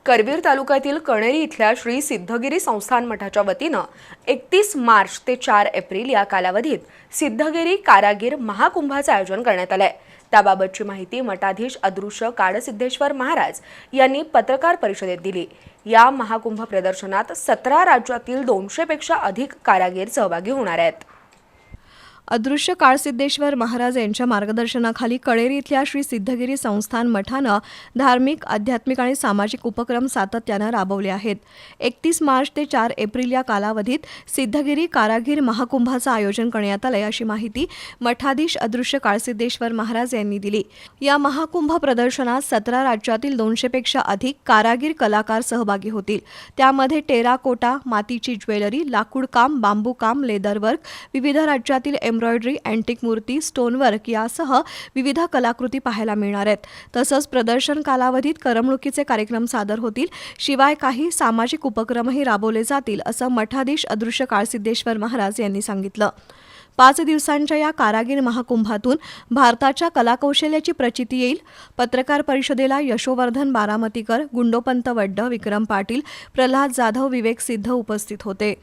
करवीर तालुक्यातील कणेरी इथल्या श्री सिद्धगिरी संस्थान मठाच्या वतीनं 31 मार्च ते 4 एप्रिल या कालावधीत सिद्धगिरी कारागीर महाकुंभाचं आयोजन करण्यात आलंय। त्याबाबतची माहिती मठाधीश अदृश्य काळसिद्धेश्वर महाराज यांनी पत्रकार परिषदेत दिली। या महाकुंभ प्रदर्शनात 17 राज्यातील 200 पेक्षा अधिक कारागीर सहभागी होणार आहेत। अदृश्य काळसिद्धेश्वर महाराज यांच्या मार्गदर्शनाखाली कणेरी इथल्या श्री सिद्धगिरी संस्थान मठानं धार्मिक, आध्यात्मिक आणि सामाजिक उपक्रम सातत्यानं राबवले आहेत। 31 मार्च ते 4 एप्रिल या कालावधीत सिद्धगिरी कारागीर महाकुंभाचं आयोजन करण्यात आलंय, अशी माहिती मठाधीश अदृश्य काळसिद्धेश्वर महाराज यांनी दिली। या महाकुंभ प्रदर्शनात 17 राज्यातील 200 पेक्षा अधिक कारागीर कलाकार सहभागी होतील। त्यामध्ये टेराकोटा, मातीची ज्वेलरी, लाकूड काम, बांबू काम, लेदर वर्क, विविध राज्यातील एम्ब्रॉयडरी, अँटिक मूर्ती, स्टोनवर्क यासह विविध कलाकृती पाहायला मिळणार आहेत। तसंच प्रदर्शन कालावधीत करमणुकीचे कार्यक्रम सादर होतील। शिवाय काही सामाजिक उपक्रमही राबवले जातील, असं मठाधीश अदृश्य काळसिद्धेश्वर महाराज यांनी सांगितलं। 5 दिवसांच्या या कारागीर महाकुंभातून भारताच्या कलाकौशल्याची प्रचिती येईल। पत्रकार परिषदेला यशोवर्धन बारामतीकर, गुंडोपंत वड्ड, विक्रम पाटील, प्रल्हाद जाधव, विवेक सिद्ध उपस्थित होते।